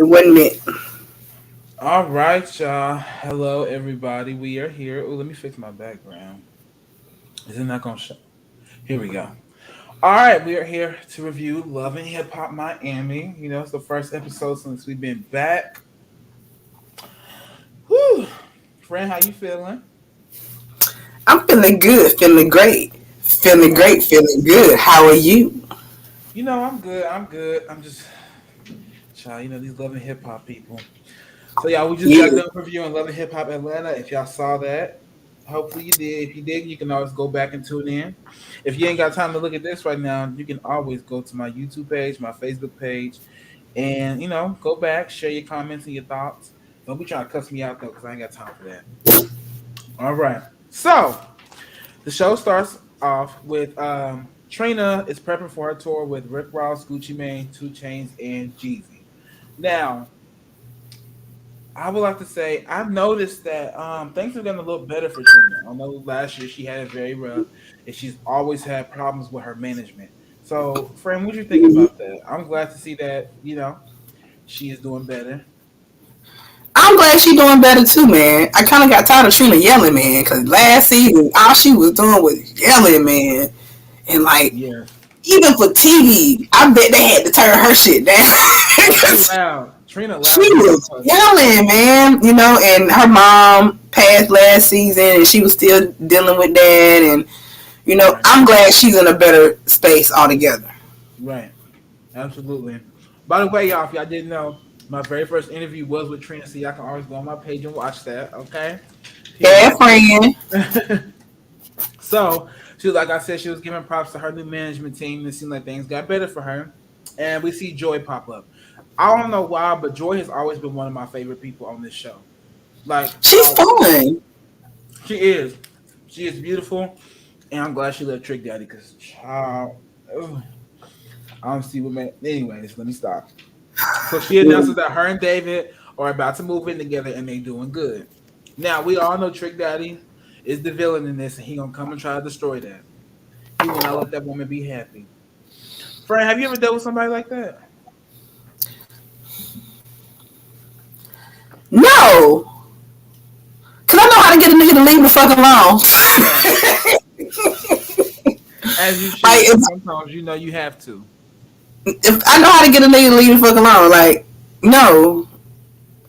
wasn't meant. All right, y'all. Hello, everybody. We are here. Oh, let me fix my background. Is it not gonna show? Here we go. All right, we are here to review Love and Hip Hop Miami. You know, it's the first episode since we've been back. Whew. Friend, how you feeling? I'm feeling good, feeling great, feeling Right. great, feeling good. How are you? You know, I'm good. I'm good. I'm just, child. You know, these Love and Hip Hop people. So, y'all, we just got Yeah. done reviewing Love and Hip Hop Atlanta. If y'all saw that, hopefully you did. If you did, you can always go back and tune in. If you ain't got time to look at this right now, you can always go to my YouTube page, my Facebook page, and go back, share your comments and your thoughts. Don't be trying to cuss me out though, because I ain't got time for that. All right. So the show starts off with Trina is prepping for her tour with Rick Ross, Gucci Mane, Two Chains, and Jeezy. Now, I would like to say I've noticed that things have gotten a little better for Trina. I know last year she had it very rough, and she's always had problems with her management. So, friend, what do you think Mhm. about that? I'm glad to see that she is doing better. I'm glad she's doing better too, man. I kind of got tired of Trina yelling, man, because last season all she was doing was yelling, man, and like Yeah, even for TV, I bet they had to turn her shit down she because loud. Trina she loud as was fuck. yelling, man. And her mom passed last season, and she was still dealing with that, and Right, I'm glad she's in a better space altogether. right, absolutely. By the way, y'all, if y'all didn't know, my very first interview was with Trina, so y'all can always go on my page and watch that. Okay, Yeah, period. friend. So she, like I said, she was giving props to her new management team. And it seemed like things got better for her. And we see Joy pop up. I don't know why, but Joy has always been one of my favorite people on this show. Like She's fun. she is, she is beautiful, and I'm glad she left Trick Daddy because child, ugh, I don't see what man. Anyways, let me stop. So she announces that her and David are about to move in together, and they doing good. Now we all know Trick Daddy is the villain in this, and he gonna come and try to destroy that. He will not let that woman be happy. Fran, have you ever dealt with somebody like that? No, cause I know how to get a nigga to leave the fuck alone. Right. As you like should, if, because sometimes you have to. if I know how to get a nigga to leave the fuck alone, like no,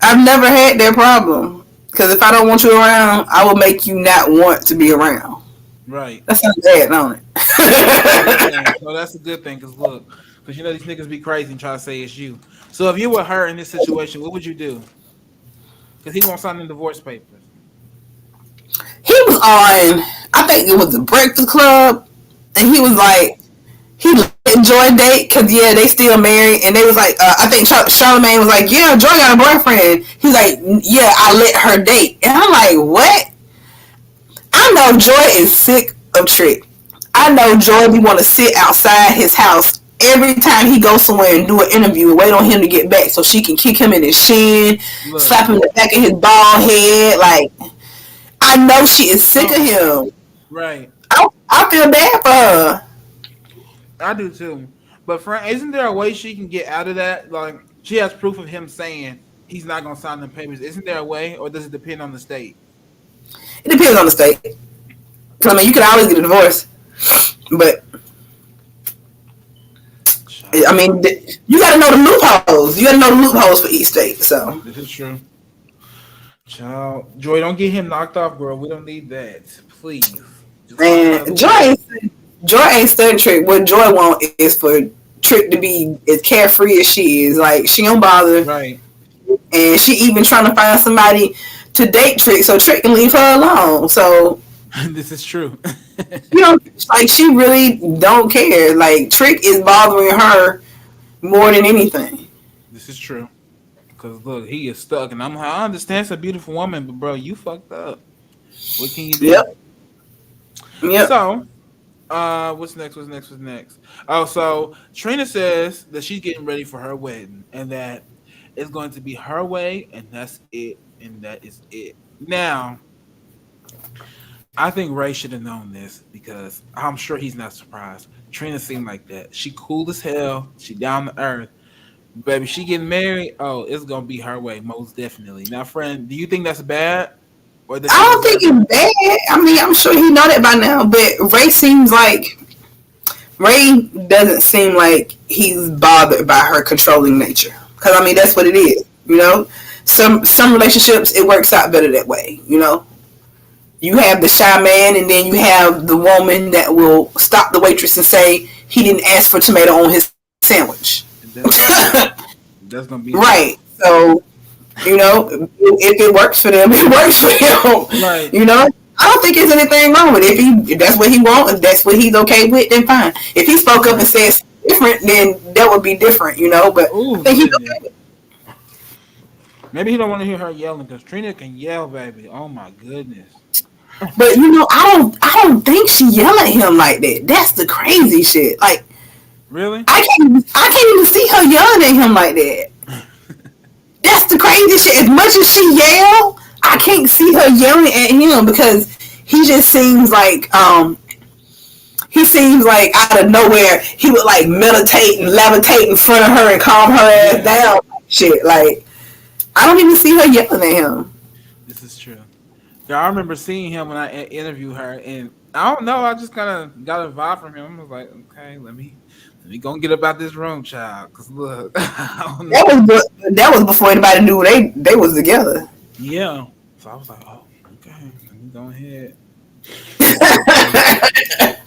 I've never had that problem. Cause if I don't want you around, I will make you not want to be around. Right. That sounds bad, don't That's a good it? thing. No, that's a good thing. Cause look, cause these niggas be crazy and try to say it's you. So if you were her in this situation, what would you do? Cause he won't sign the divorce papers. He was on, I think it was the Breakfast Club, and he was like, he let Joy date because yeah, they still married, and they was like, I think Charlamagne was like, yeah, Joy got a boyfriend. He's like, yeah, I let her date, and I'm like, what? I know Joy is sick of Trick. I know Joy be want to sit outside his house every time he goes somewhere and do an interview and wait on him to get back so she can kick him in his shin, Look, slap him in the back of his bald head. Like, I know she is sick of no, him. right. I feel bad for her. I do too. But Fran, isn't there a way she can get out of that? Like she has proof of him saying he's not gonna sign them papers. Isn't there a way, or does it depend on the state? It depends on the state. Because, I mean, you can always get a divorce. But, I Child, mean, you got to know the loopholes. You got to know the loopholes for each state. So, this is true. Child, Joy, don't get him knocked off, girl. We don't need that. Please, just find man, another way. Joy ain't studying Trick. What Joy want is for Trick to be as carefree as she is. Like, she don't bother. Right. And she even trying to find somebody to date Trick so Trick can leave her alone. So, This is true. you know, like, she really don't care. Like, Trick is bothering her more than anything. This is true. Cause look, he is stuck, and I understand it's a beautiful woman, but bro, you fucked up. What can you do? Yep. Yep. So, what's next? What's next? What's next? Oh, so Trina says that she's getting ready for her wedding, and that it's going to be her way, and that's it, and that is it. Now, I think Ray should have known this because I'm sure he's not surprised. Trina seemed like that. She cool as hell. She down to earth. Baby, she getting married. Oh, it's gonna be her way, most definitely. Now, friend, do you think that's bad, or does I she don't think deserve it? it's bad. I mean, I'm sure he know that by now, but Ray doesn't seem like he's bothered by her controlling nature. Because I mean, that's what it is. You know, some relationships it works out better that way. You know, you have the shy man, and then you have the woman that will stop the waitress and say he didn't ask for tomato on his sandwich. That's right. That's gonna be her. Right. So you know, if it works for them, it works for him. Right. You know, I don't think there's anything wrong with it. If that's what he wants, if that's what he's okay with, then fine. If he spoke up and Right. said something different, then that would be different. You know, but I Oh think he's goodness. okay with Maybe he don't want to hear her yelling because Trina can yell, baby. Oh my goodness. it. But you know, I don't think she yell at him like that. That's the crazy shit. Like Really? I can't even see her yelling at him like that. That's the crazy shit. As much as she yell, I can't see her yelling at him because he just seems like out of nowhere he would like meditate and levitate in front of her and calm her ass Yeah, down. Shit, like I don't even see her yelling at him. this is true. Yeah, I remember seeing him when I interviewed her, and I don't know. I just kind of got a vibe from him. I was like, okay, let me go and get about this room, child. Cause look, I don't know. That was before anybody knew they was together. Yeah. So I was like, oh, okay, let me go ahead.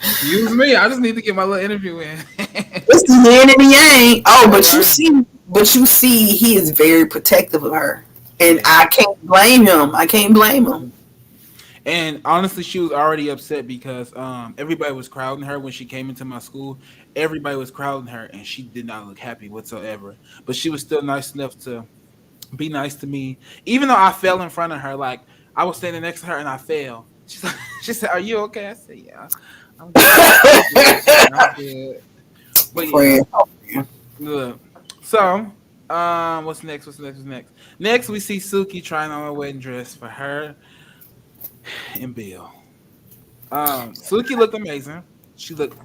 Excuse me. I just need to get my little interview in. It's the yin and the yang. Oh, All but right. you see, he is very protective of her, and Yeah. I can't blame him. I can't blame him. And honestly, she was already upset because everybody was crowding her when she came into my school. Everybody was crowding her, and she did not look happy whatsoever. But she was still nice enough to be nice to me, even though I fell in front of her. Like I was standing next to her and I fell. She's like, she said, "Are you okay?" I said, "Yeah, I'm good. I'm good. I'm good." But yeah, Friend. look. So, what's next? What's next? Next, we see Suki trying on a wedding dress for her and Bill. Suki looked amazing. She looked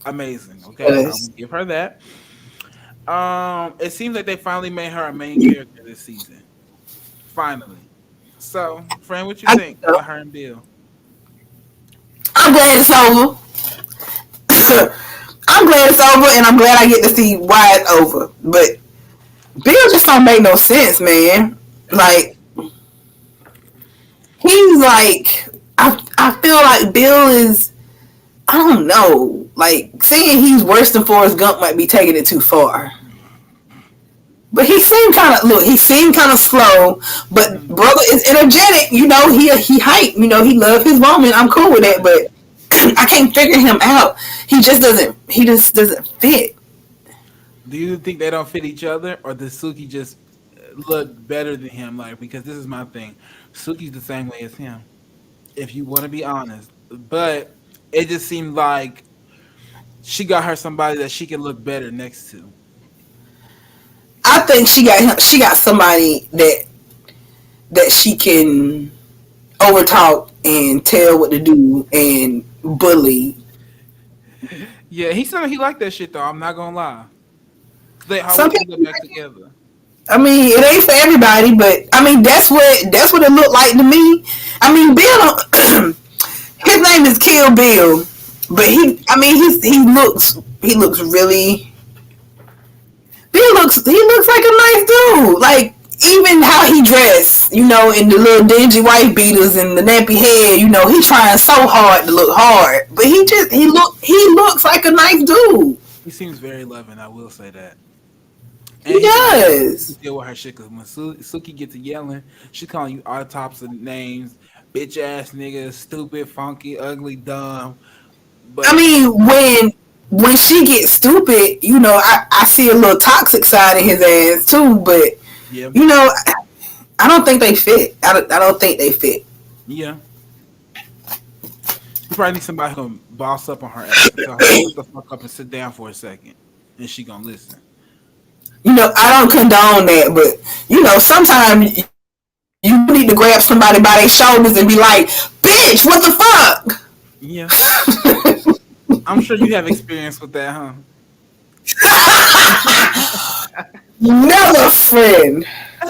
amazing. Okay, I'm Yes. gonna give her that. It seems like they finally made her a main character this season. Finally. So, friend, what you I think think so. about her and Bill? I'm glad it's over. I'm glad it's over, and I'm glad I get to see why it's over. But Bill just don't make no sense, man. Like he's like, I feel like Bill is. I don't know. Like saying he's worse than Forrest Gump might be taking it too far. But he seemed kind of slow. But Mhm. brother is energetic. You know, he hype. You know, he love his woman. I'm cool with that. Right. But I can't figure him out. He just doesn't. He just doesn't fit. Do you think they don't fit each other, or does Suki just look better than him? Like, because this is my thing, Suki's the same way as him. If you want to be honest, but it just seemed like she got her somebody that she can look better next to. I think she got somebody that she can overtalk and tell what to do and bully. Yeah, he said he liked that shit though. I'm not gonna lie. 'Cause they Some always end up people, back together. I mean, it ain't for everybody, but I mean that's what it looked like to me. I mean, Bill, his name is Kill Bill, but I mean, he looks really, he looks like a nice dude. Like even how he dressed, you know, in the little dingy white beaters and the nappy head, you know, he trying so hard to look hard, but he looks like a nice dude. He seems very loving. I will say that. And He he does. can deal with her shit because when Suki gets to yelling, she calling you all types of names, bitch ass nigga, stupid, funky, ugly, dumb. I But mean, when she gets stupid, you know, I see a little toxic side of his ass too. But yeah, you know, I don't think they fit. I don't think they fit. yeah, you probably need somebody who can boss up on her ass and tell her shut the fuck up and sit down for a second, and she gonna listen. You know, I don't condone that, but you know, sometimes you need to grab somebody by their shoulders and be like, "Bitch, what the fuck?" Yeah, I'm sure you have experience with that, huh? Never friend.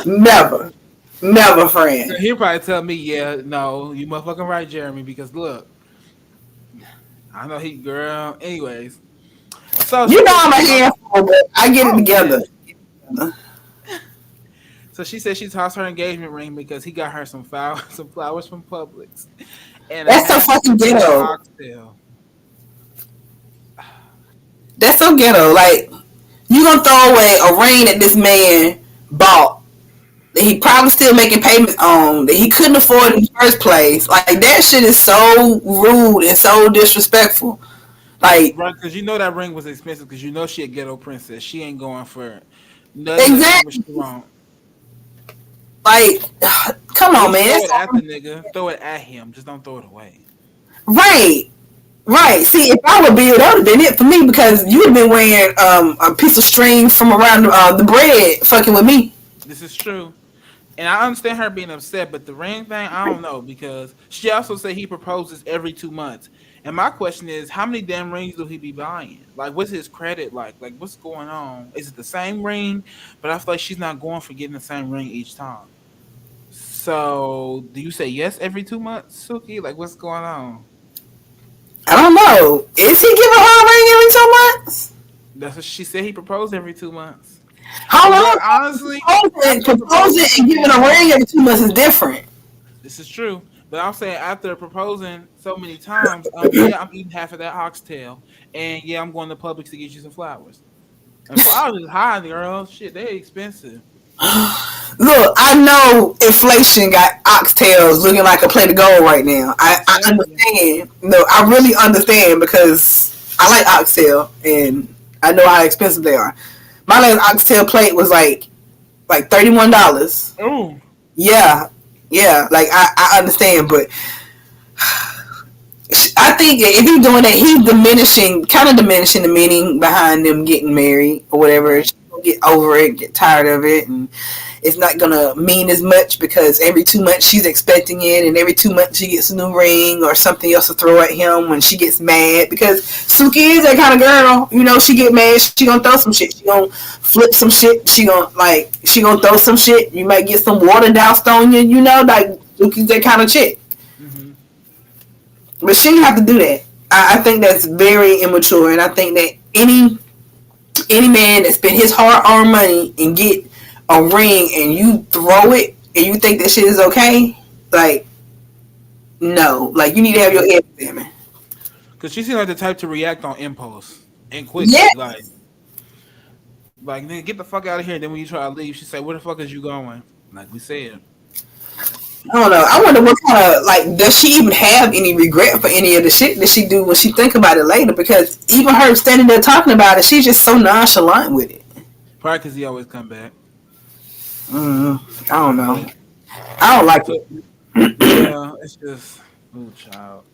Never. Never friend. He'll probably tell me, yeah, no, you motherfucking right, Jeremy, because look, I know he girl. Anyways, so You she know said I'm she a tossed. handful, but I get it Oh together. yeah. So she said she tossed her engagement ring because he got her some flowers, some flowers from Publix, and a That's so hat fucking made of ghetto. oxtail. That's so ghetto. Like, you gonna throw away a ring that this man bought that he probably still making payments on that he couldn't afford in the first place. Like, that shit is so rude and so disrespectful. Like, Right, because you know that ring was expensive because you know she a ghetto princess. She ain't going for nothing less than what she exactly. want. Like, come At on, least man. throw It's it at the nigga. Throw it at him. Just don't throw it away. right. Right. See, if I would be, that would have been it for me because you would have been wearing a piece of string from around the bread fucking with me. This is true. And I understand her being upset, but the ring thing, I don't know because she also said he proposes every 2 months. And my question is, how many damn rings do he be buying? Like, what's his credit like? Like, what's going on? Is it the same ring? But I feel like she's not going for getting the same ring each time. So, do you say yes every 2 months, Suki? Like, what's going on? I don't know. Is he giving her a ring every 2 months? That's what she said. He proposed every 2 months. Hold But on. honestly, Proposing, after proposing proposing so and giving many a ring times, every 2 months is different. this is true. But I'm saying after proposing so many times, yeah, I'm eating half of that oxtail, and yeah, I'm going to Publix to get you some flowers. And flowers is high, girl. Shit, they expensive. Look, I know inflation got oxtails looking like a plate of gold right now. I'm I telling you. understand. No, I really understand because I like oxtail and I know how expensive they are. My last oxtail plate was like $31. Oh, Yeah, yeah. Like I understand, but I think if he's doing that, he's diminishing, kind of diminishing the meaning behind them getting married or whatever. right. She's gonna get over it, get tired of it, and it's not gonna mean as much because every 2 months she's expecting it, and every 2 months she gets a new ring or something else to throw at him when she gets mad. Because Suki is that kind of girl, you know. She get mad, she gonna throw some shit. She gonna flip some shit. She gonna throw some shit. You might get some water doused on you, you know. Like Suki's that kind of chick. Hmm. But she didn't have to do that. I think that's very immature, and I think that any man that spend his hard earned money and get a ring and you throw it and you think that shit is okay, like no, like you need to have your head examined. Because she seemed like the type to react on impulse and quickly. Yes. Like nigga, get the fuck out of here. Then when you try to leave, she said, "Where the fuck is you going?" Like we said. I don't know. I wonder what kind of like does she even have any regret for any of the shit that she do when she think about it later? Because even her standing there talking about it, she's just so nonchalant with it. Probably because he always come back. I don't know. But I don't like so it. yeah, it's just oh child.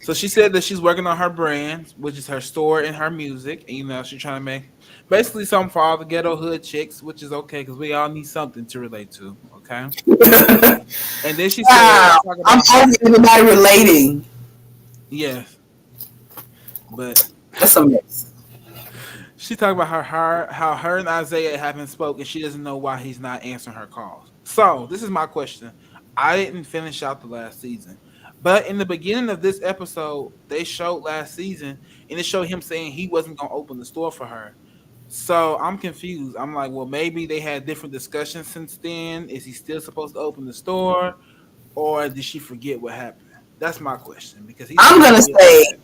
So she said that she's working on her brand, which is her store and her music. And, she's trying to make basically something for all the ghetto hood chicks, which is okay because we all need something to relate to. Okay. And then she said, Wow, talk I'm about her. over everybody relating. Yes, but That's a mess. she talked about how her and Isaiah haven't spoken. She doesn't know why he's not answering her calls. So this is my question. I didn't finish out the last season, but in the beginning of this episode, they showed last season, and it showed him saying he wasn't gonna open the store for her. So I'm confused. I'm like, well, maybe they had different discussions since then. Is he still supposed to open the store, or did she forget what happened? That's my question because he said I'm he gonna will be say back.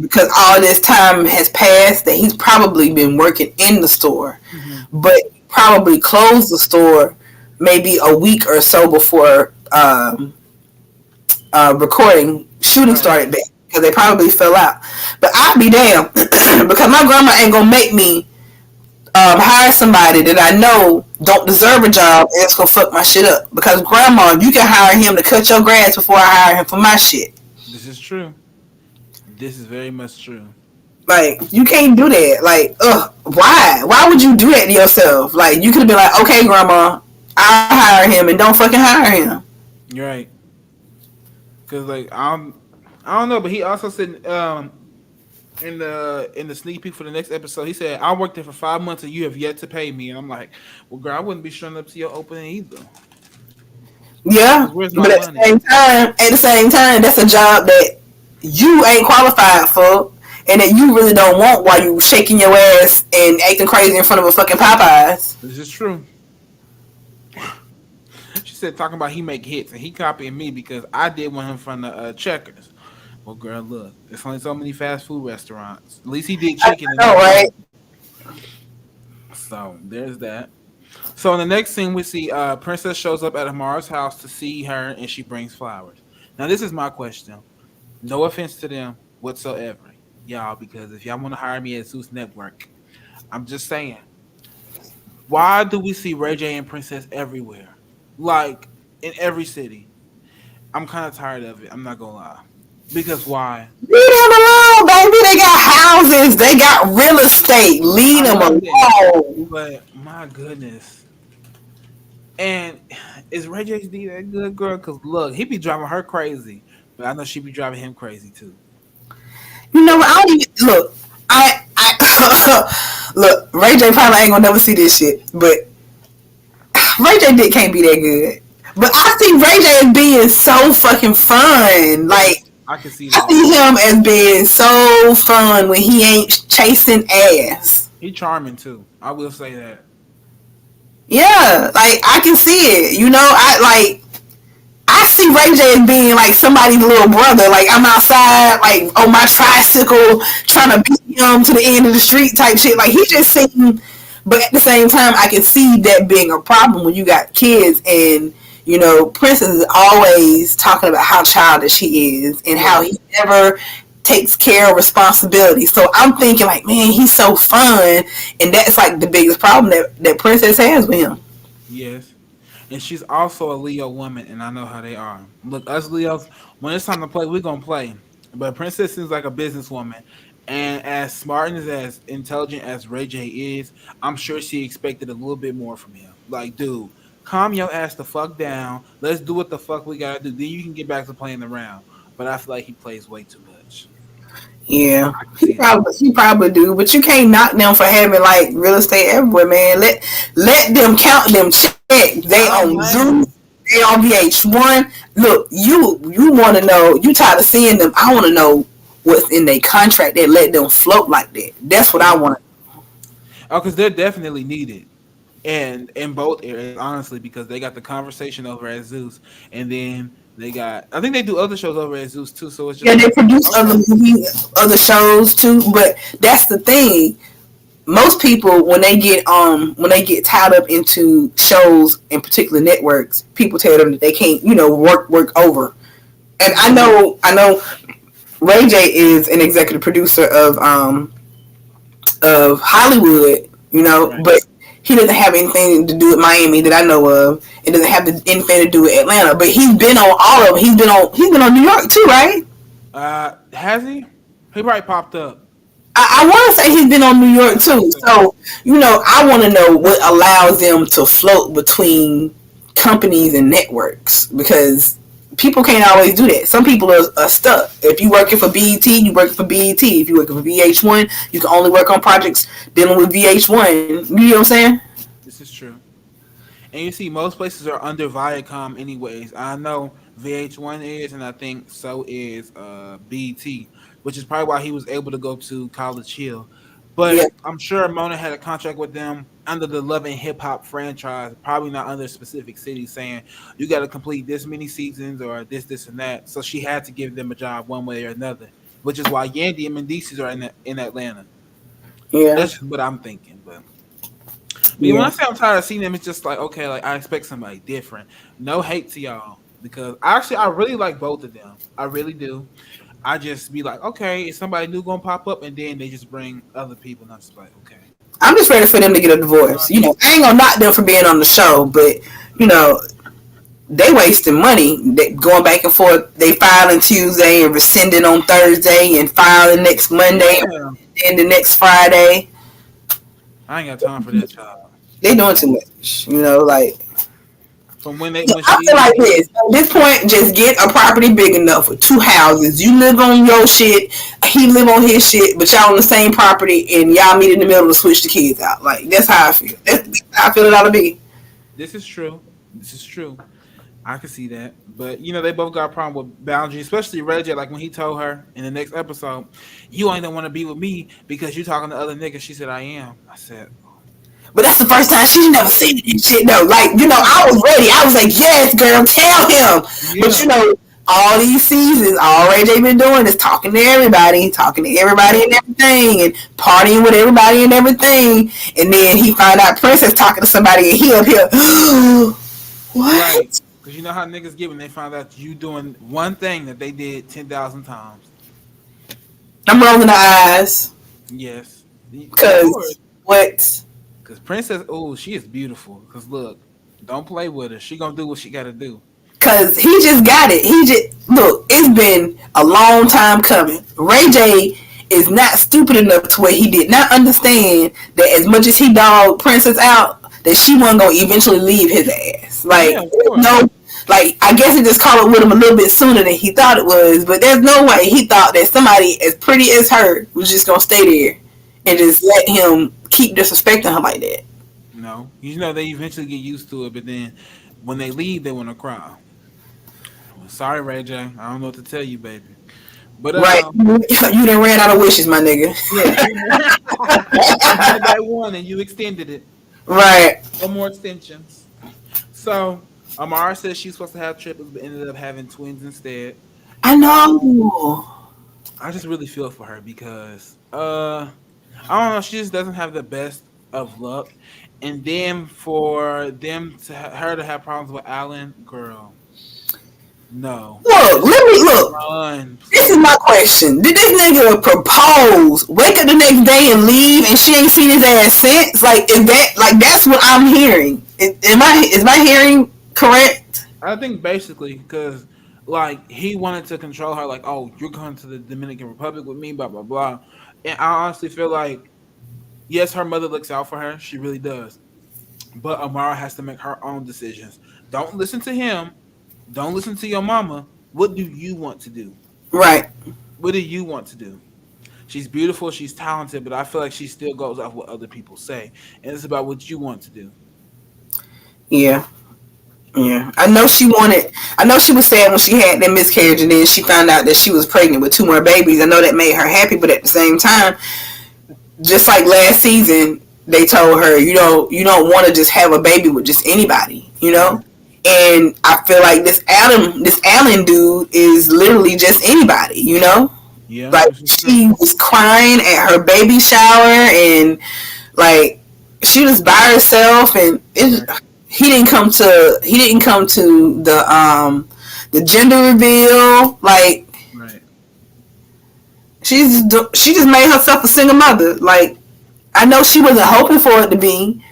because all this time has passed that he's probably been working in the store, Hmm. but probably closed the store maybe a week or so before recording shooting Right. started back because they probably fell out. But I'd be damned because my grandma ain't gonna make me hire somebody that I know don't deserve a job and it's gonna fuck my shit up. Because grandma, you can hire him to cut your grass before I hire him for my shit. This is true. This is very much true. Like you can't do that. Like, why? Why would you do that to yourself? Like you could have been like, okay, grandma, I'll hire him and don't fucking hire him. You're right. Because like I don't know, but he also said in the sneak peek for the next episode, he said, "I worked there for 5 months and you have yet to pay me." And I'm like, "Well, girl, I wouldn't be showing up to your opening either. Yeah, Cause where's my but money?" at the same time, that's a job that you ain't qualified for, and that you really don't want while you shaking your ass and acting crazy in front of a fucking Popeyes. This is true. She said talking about he make hits and he copying me because I did one him from the Checkers. Well, girl, look, there's only so many fast food restaurants. At least he did I chicken and know, not right? burger. So there's that. So in the next scene, we see Princess shows up at Amara's house to see her, and she brings flowers. Now this is my question. No offense to them whatsoever, y'all, because if y'all want to hire me at Zeus Network, I'm just saying, why do we see Ray J and Princess everywhere? Like in every city. I'm kind of tired of it. I'm not gonna lie. Because why? Leave them alone, baby. They got houses. They got real estate. Leave I them love that, alone. but my goodness. And is Ray J's D that good, girl? Because look, he be driving her crazy, but I know she be driving him crazy too. You know what? I don't even look. I look. Ray J probably ain't gonna never see this shit, but Ray J dick can't be that good. But I see Ray J as being so fucking fun. Like Yes, I can see I that. see him as being so fun when he ain't chasing ass. He charming too. I will say that. Yeah, like I can see it. You know, I see Ray J as being like somebody's little brother. Like I'm outside, like on my tricycle, trying to beat him to the end of the street type shit. Like he just seemed, but at the same time, I can see that being a problem when you got kids and Princess is always talking about how childish he is and how Yes, he never takes care of responsibility. So I'm thinking like, man, he's so fun, and that's like the biggest problem that Princess has with him. yes. And she's also a Leo woman, and I know how they are. Look, us Leos, when it's time to play, we're gonna play. But Princess seems like a businesswoman, and as smart and as intelligent as Ray J is, I'm sure she expected a little bit more from him. Like, dude, calm your ass the fuck down. Let's do what the fuck we gotta do. Then you can get back to playing around. But I feel like he plays way too much. Yeah, I can see that. he probably do, but you can't knock them for having like real estate everywhere, man. Let them count them checks. They I don't on blame Zoom, him. they on VH1. Look, you want to know? You tired of seeing them? I want to know what's in their contract that let them float like that. That's what I Yeah. want. Oh, because they're definitely needed. And in both areas, honestly, because they got the conversation over at Zeus, and then they got I think they do other shows over at Zeus too. So it's Yeah, just they like produce other okay, movies, other shows too. But that's the thing. Most people when they get tied up into shows in particular networks, people tell them that they can't work over. And I know Ray J is an executive producer of Hollywood, right? but he doesn't have anything to do with Miami that I know of. It doesn't have anything to do with Atlanta. But he's been on all of them. He's been on New York too, right? Has he? He probably popped up. I want to say he's been on New York I think too. so. So, I want to know what allows them to float between companies and networks because people can't always do that. Some people are stuck. If you working for BET, you working for BET. If you working for VH1, you can only work on projects dealing with VH1. You know what I'm saying? This is true. And you see, most places are under Viacom, anyways. I know VH1 is, and I think so is BT, which is probably why he was able to go to College Hill. Yeah, But I'm sure Mona had a contract with them under the Love and Hip Hop franchise, probably not under a specific city, saying you got to complete this many seasons or this, and that. So she had to give them a job one way or another, which is why Yandy and Mendices are in Atlanta. yeah, That's just what I'm thinking, but. But when yeah. I say I'm tired of seeing them, it's just like okay, like I expect somebody different. No hate to y'all because actually I really like both of them. I really do. I just be like, okay, is somebody new gonna pop up, and then they just bring other people, and I'm just like, okay, I'm just ready for them to get a you know what divorce. I mean? I ain't gonna knock them for being on the show, but you know, they wasting money. They going back and forth. They filing Tuesday and rescinding on Thursday and filing next Monday Yeah, and the next Friday. I ain't got time for that, child. They doing too much. Like from when they Yeah, when I feel she like this. At this point, just get a property big enough with two houses. You live on your shit, he live on his shit, but y'all on the same property and y'all meet in the middle to switch the kids out. Like that's how I feel. That's how I feel it ought to be. this is true. This is true. I can see that, but they both got a problem with boundaries, especially Reggie. Like when he told her in the next episode, "You ain't don't want to be with me because you talking to other niggas." She said, "I am." I said, But that's the first time she's never seen this shit though. Like, I was ready. I was like, yes, girl, tell him. But "Yeah, all these seasons, all Ray J been doing is talking to everybody and everything, and partying with everybody and everything. And then he found out Princess talking to somebody, and he up here, right." what? Because you know how niggas get when they find out you doing one thing that they did 10,000 times. I'm rolling the eyes Yes, of course. because what? Because Princess, oh, she is beautiful. Because look, don't play with her. She gonna do what she gotta do. Cause he just got it. He just look. It's been a long time coming. Ray J is not stupid enough to where he did not understand that as much as he dogged Princess out, that she wasn't gonna eventually leave his ass. Like Yeah, of course. no, like I guess he just caught up with him a little bit sooner than he thought it was. But there's no way he thought that somebody as pretty as her was just gonna stay there and just let him keep disrespecting her like that. No, they eventually get used to it, but then when they leave, they want to cry. Well, sorry, Ray J. I don't know what to tell you, baby. But Right? You done ran out of wishes, my nigga. yeah, you had that one and you extended it. Right. No more extensions. So Amara says she's supposed to have triplets, but ended up having twins instead. I Um, know. I just really feel for her because I don't know, she just doesn't have the best of luck. And then for them to her to have problems with Alan, girl, no, Look, just let me look. run, This is my please. question. Did this nigga propose, wake up the next day and leave and she ain't seen his ass since? Like, is that, like, that's what I'm hearing. Is my hearing correct? I think basically because like he wanted to control her, like, oh, you're going to the Dominican Republic with me, blah blah blah. And I honestly feel like yes, her mother looks out for her, she really does. But Amara has to make her own decisions. Don't listen to him. Don't listen to your mama. What do you want to do? Right. What do you want to do? She's beautiful, she's talented, but I feel like she still goes off what other people say. And it's about what you want to do. Yeah. Yeah. I know she was sad when she had that miscarriage and then she found out that she was pregnant with two more babies. I know that made her happy, but at the same time, just like last season, they told her you don't want to just have a baby with just anybody, Right. And I feel like this Allen dude is literally just anybody. Yeah, Like this is true. she was crying at her baby shower and like she was by herself and Right. he didn't come to the gender reveal. Like Right. she just made herself a single mother. Like I know she wasn't hoping for it to be,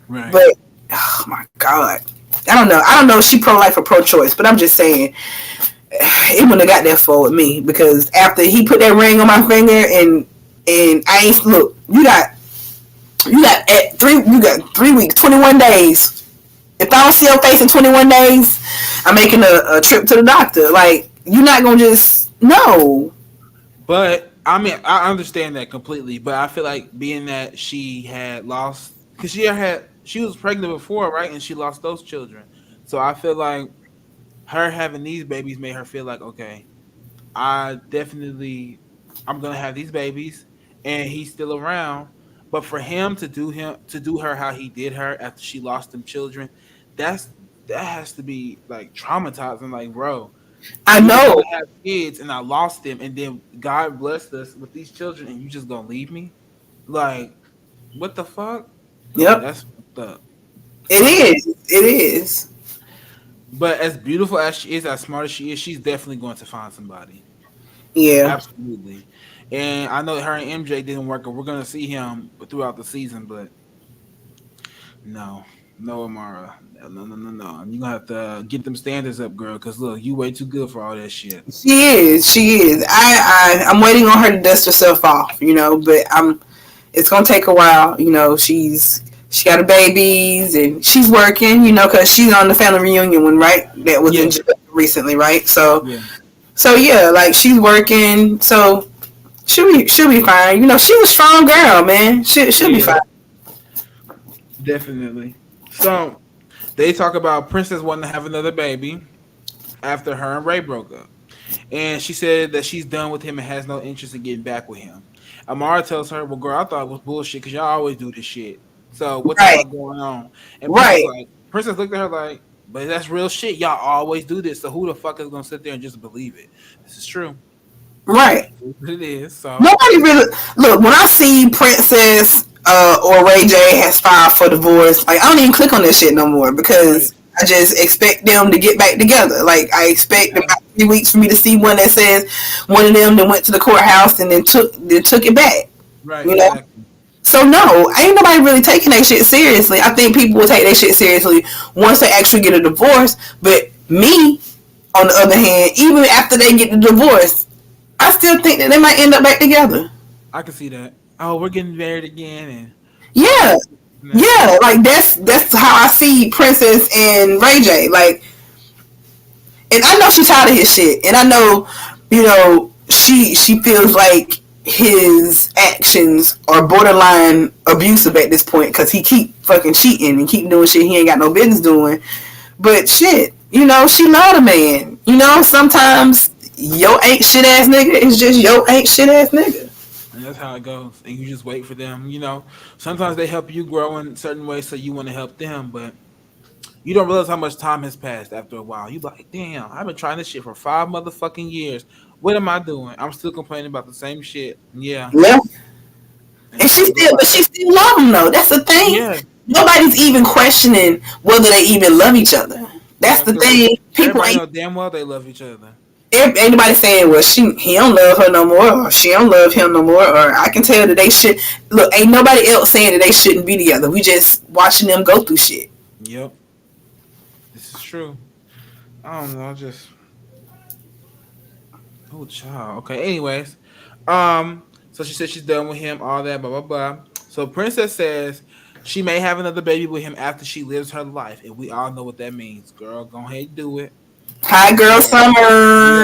Right. but oh my god, I don't know if she pro life or pro choice, but I'm just saying it wouldn't have got that far with me because after he put that ring on my finger and I ain't look, you got 3 weeks, 21 days. If I don't see your face in 21 days, I'm making a trip to the doctor. Like you're not gonna just no. But I mean, I understand that completely. But I feel like being that she had lost, because she was pregnant before, right? And she lost those children. So I feel like her having these babies made her feel like, okay, I definitely, I'm gonna have these babies, and he's still around. But for him to do her how he did her after she lost them children, that's that has to be like traumatizing. Like, bro, I we was know. gonna have kids and I lost them, and then God blessed us with these children, and you just gonna leave me? Like, what the fuck? Yep. That's fucked up. It Um, is. It is. but as beautiful as she is, as smart as she is, she's definitely going to find somebody. Yeah. Absolutely. And I know her and MJ didn't work, and we're gonna see him throughout the season, but no, no, Amara, no, no, no, no, no. You're gonna have to get them standards up, girl. Cause look, you way too good for all that shit. She is. She is. I'm waiting on her to dust herself off. But it's gonna take a while. She's She got her babies and she's working, because she's on the family reunion one, right? That was Yeah, in recently, right? So, yeah, so yeah, like she's working, so she'll be fine. She's a strong girl, man. She'll she be fine. is definitely. So they talk about Princess wanting to have another baby after her and Ray broke up. And she said that she's done with him and has no interest in getting back with him. Amara tells her, "Well, girl, I thought it was bullshit because y'all always do this shit. So what the Right, fuck going on?" And right, Princess looked at her like, "But that's real shit. Y'all always do this. So who the fuck is gonna sit there and just believe it? This is true. right. It is. So Nobody really look when I see Princess or Ray J has filed for divorce. Like I don't even click on this shit no more right, because I just expect them to get back together. Like I expect yeah, about 3 weeks for me to see one that says one of them that went to the courthouse and then took it back. right, You know. exactly. So no, ain't nobody really taking that shit seriously. I think people will take that shit seriously once they actually get a divorce. But me, on the other hand, even after they get the divorce, I still think that they might end up back together. I can see that. Oh, we're getting married again, and all Yeah, this and that. yeah. Like that's how I see Princess and Ray J. Like, and I know she's tired of his shit, and I know, she feels like his actions are borderline abusive at this point because he keep fucking cheating and keep doing shit he ain't got no business doing. But shit, she love a man. Sometimes yo ain't shit ass nigga is just yo ain't shit ass nigga. And that's how it goes. And you just wait for them. Sometimes they help you grow in certain ways, so you want to help them, but you don't realize how much time has passed after a while. You like, damn, I've been trying this shit for 5 motherfucking years. What am I doing? I'm still complaining about the same shit. Yeah, Yeah. and And that's what it looks but like. she still love him though. That's the thing. Yeah, Nobody's even questioning whether they even love each other. That's yeah, the because thing. People everybody ain't know damn well they love each other. anybody saying, well, he don't love her no more, or she don't love him no more, or I can tell that they should look. Ain't nobody else saying that they shouldn't be together. We just watching them go through shit. Yep, this is true. I don't know, just oh child. Okay, anyways, so she said she's done with him, all that, blah blah blah. So Princess says she may have another baby with him after she lives her life, and we all know what that means. Girl, go ahead and do it. Hi, girl, You summer.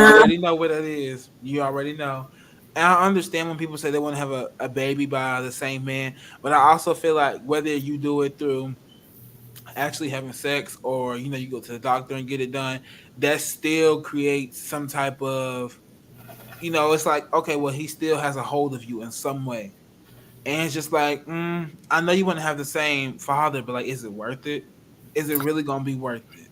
already know what that is. You already know. And I understand when people say they want to have a baby by the same man, but I also feel like whether you do it through actually having sex or you go to the doctor and get it done, that still creates some type of it's like, okay, well, he still has a hold of you in some way. And it's just like, I know you want to have the same father, but like, is it worth it? Is it really gonna be worth it?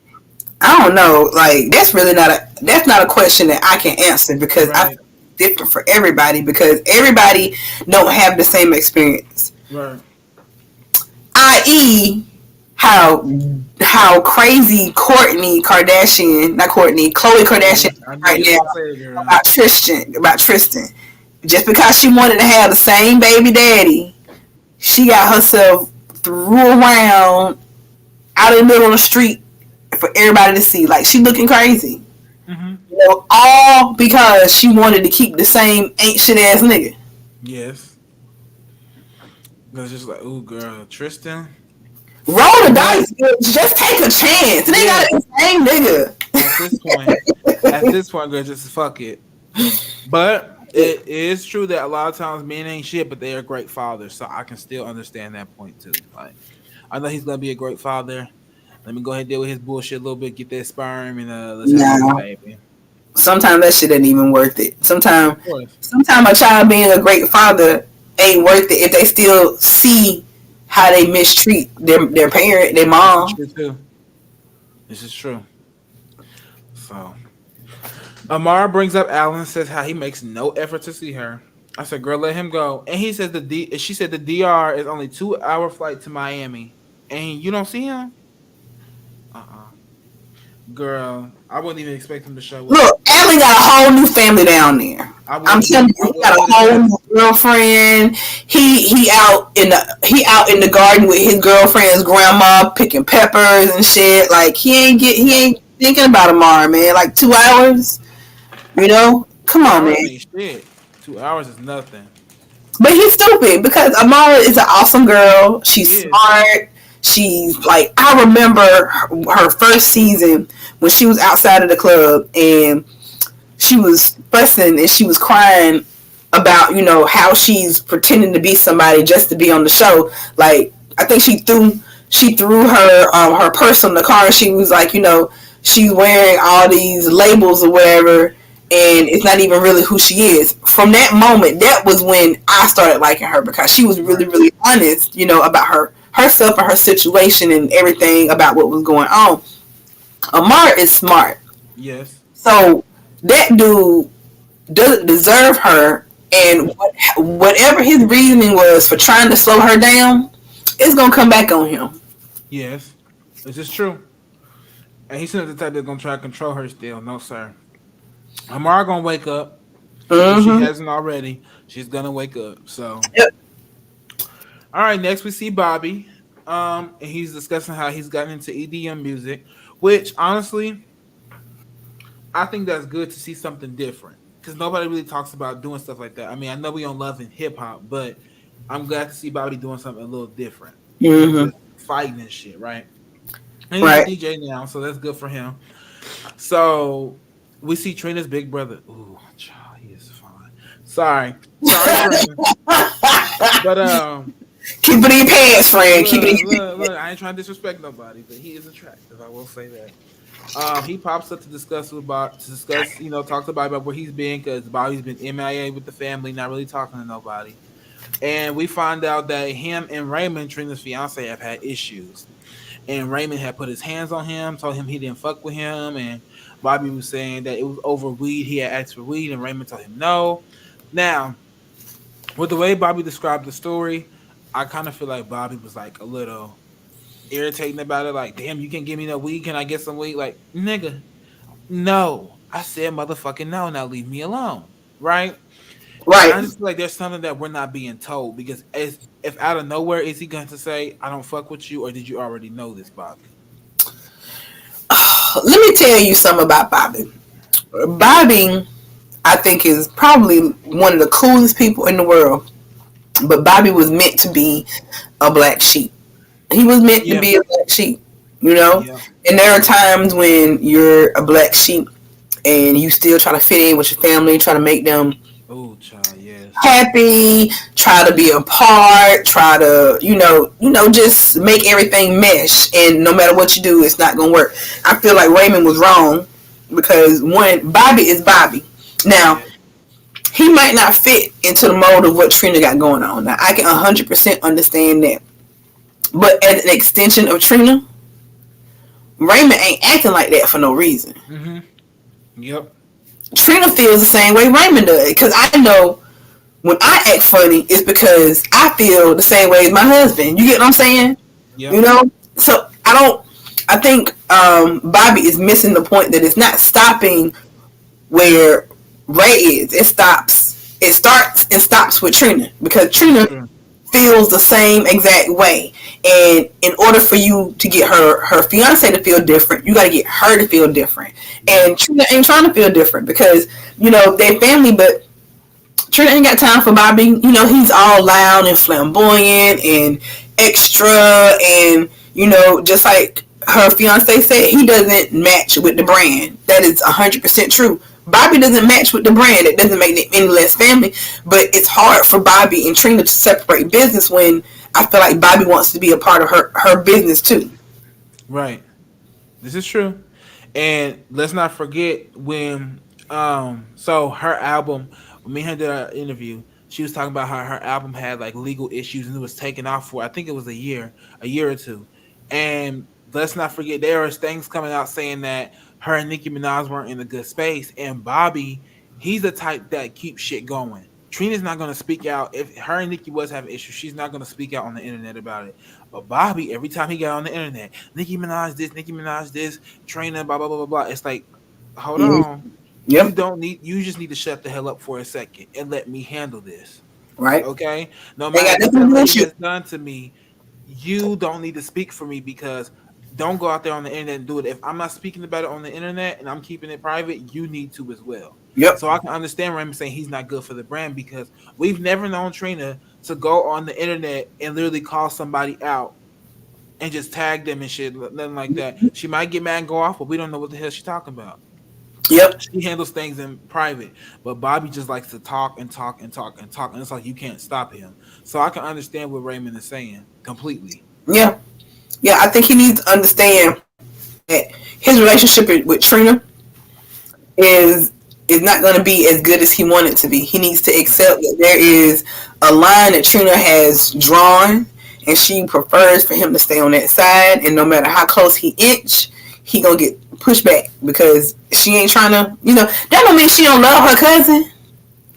I don't know. Like that's not a question that I can answer because I Right, feel different for everybody because everybody don't have the same experience. right. I.e., how crazy Khloe Kardashian I knew right you was now gonna say it, girl. about Tristan. Just because she wanted to have the same baby daddy, she got herself threw around out in the middle of the street for everybody to see. Like she looking crazy. Hmm. All because she wanted to keep the same ain't shit ass nigga. Yes. It's just like, ooh, girl, Tristan. Roll the But dice, bitch. Just take a chance. It ain't yeah, gotta be the same at this point, girl, just fuck it. But it is true that a lot of times men ain't shit, but they are great fathers. So I can still understand that point too. Like, I know he's gonna be a great father. Let me go ahead and deal with his bullshit a little bit, get that sperm, and let's have this nigga. baby. Sometimes that shit ain't even worth it. Of Sometimes, course. sometimes a child being a great father ain't worth it if they still see how they mistreat their parent, their This is mom. true too. This is true. So Amara brings up Alan, says how he makes no effort to see her. I said, "Girl, let him go." And he says She said the DR is only 2 hour flight to Miami, and you don't see him. Girl, I wouldn't even expect him to show up. Look, Allie got a whole new family down there. I I'm wouldn't telling either. you, I he would. got I a would whole new adjust. girlfriend. He out in the garden with his girlfriend's grandma picking peppers and shit. Like he ain't thinking about tomorrow, man. Like 2 hours, Come Two on, man. hours ain't shit. 2 hours is nothing. But he's stupid because Amara is an awesome girl. She She's is. smart. She's like, I remember her first season when she was outside of the club and she was fussing and she was crying about, how she's pretending to be somebody just to be on the show. Like, I think she threw her purse on the car and she was like, she's wearing all these labels or whatever, and it's not even really who she is. From that moment, that was when I started liking her because she was really, Right. really honest, about herself and her situation and everything about what was going on. Amar is smart. Yes. So that dude doesn't deserve her, and whatever his reasoning was for trying to slow her down, it's gonna come back on him. Yes. This is true. And he's not the type that's gonna try to control her still. No, sir. Amara gonna wake up. If she Mm-hmm. hasn't already, she's gonna wake up. So Yep. all right, next we see Bobby. And he's discussing how he's gotten into EDM music, which honestly, I think that's good to see something different because nobody really talks about doing stuff like that. I mean, I know we don't love in hip hop, but I'm glad to see Bobby doing something a little different than Mm-hmm. just fighting and shit, right? And he's a Right. DJ now, so that's good for him. So we see Trina's big brother. Ooh, child, he is fine. Sorry, Trina. But Keep it in your pants, friend. Keep it in look, your look, pants. look. I ain't trying to disrespect nobody, but he is attractive. I will say that. He pops up to discuss talk to Bobby about where he's been because Bobby's been MIA with the family, not really talking to nobody. And we find out that him and Raymond, Trina's fiance, have had issues. And Raymond had put his hands on him, told him he didn't fuck with him, and Bobby was saying that it was over weed. He had asked for weed, and Raymond told him no. Now, with the way Bobby described the story, I kind of feel like Bobby was like a little irritating about it. Like, damn, you can't give me no weed. Can I get some weed? Like, nigga, no. I said motherfucking no. Now leave me alone. Right? And Right. I just feel like there's something that we're not being told because as if out of nowhere is he going to say, I don't fuck with you, or did you already know this, Bobby? Let me tell you something about Bobby. Bobby, I think, is probably one of the coolest people in the world. But Bobby was meant to be a black sheep. He was meant to Yeah. be a black sheep, you know? Yeah. And there are times when you're a black sheep and you still try to fit in with your family, try to make them Oh, child, yes. happy, try to be a part, try to, just make everything mesh. And no matter what you do, it's not going to work. I feel like Raymond was wrong because, one, Bobby is Bobby. Now, Yeah. he might not fit into the mold of what Trina got going on. Now, I can 100% understand that. But as an extension of Trina, Raymond ain't acting like that for no reason. Mm-hmm. Yep. Trina feels the same way Raymond does. Because I know when I act funny, it's because I feel the same way as my husband. You get what I'm saying? You Yep. know? So I think Bobby is missing the point that it's not stopping where Ray is. It stops with Trina because This is Trina true. feels the same exact way. And in order for you to get her fiance to feel different, you got to get her to feel different. Yeah. And Trina ain't trying to feel different because they're family, but Trina ain't got time for Bobby. He's all loud and flamboyant and extra, and just like her fiance said, he doesn't match with the brand. That is 100% true. Bobby doesn't match with the brand. It doesn't make them any less family, but it's hard for Bobby and Trina to separate business when I feel like Bobby wants to be a part of her business too. Right. This is true. And let's not forget when so her album, when me and her did our interview, she was talking about how her album had like legal issues and it was taken off for I think it was a year or two. And let's not forget there was things coming out saying that her and Nicki Minaj weren't in a good space. And Bobby, he's the type that keeps shit going. Trina's not gonna speak out if her and Nicki was having issues. She's not gonna speak out on the internet about it. But Bobby, every time he got on the internet, Nicki Minaj this, Trina, blah blah blah blah blah. It's like, hold Mm-hmm. on, Yep. you just need to shut the hell up for a second and let me handle this. Right. Okay? No They matter got what nothing to that do lady with you. has done to me, you don't need to speak for me because don't go out there on the internet and do it. If I'm not speaking about it on the internet and I'm keeping it private, you need to as well. Yep. So I can understand Raymond saying he's not good for the brand because we've never known Trina to go on the internet and literally call somebody out and just tag them and shit, nothing like that. She might get mad and go off, but we don't know what the hell she's talking about. Yep. She handles things in private, but Bobby just likes to talk and talk and talk and talk, and it's like you can't stop him. So I can understand what Raymond is saying completely. Yeah. Yeah. I think he needs to understand that his relationship with Trina is is not going to be as good as he wanted to be. He needs to Right. accept that there is a line that Trina has drawn, and she prefers for him to stay on that side. And no matter how close he inch, he gonna get pushed back because she ain't trying to. That don't mean she don't love her cousin.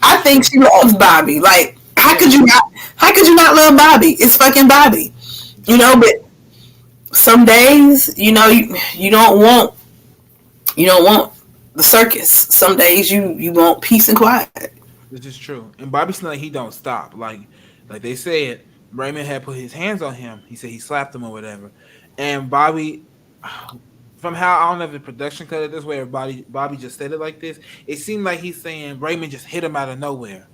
I That's think true. she loves Bobby. Like, how could Yeah, you not? How could you not love Bobby? It's fucking Bobby. that's true. But some days, you don't want the circus. Some days you want peace and quiet. This is true. And Bobby Snell, he don't stop. Like they said, Raymond had put his hands on him. He said he slapped him or whatever. And Bobby, from how I don't know if the production cut it this way or Bobby just said it like this, it seemed like he's saying Raymond just hit him out of nowhere.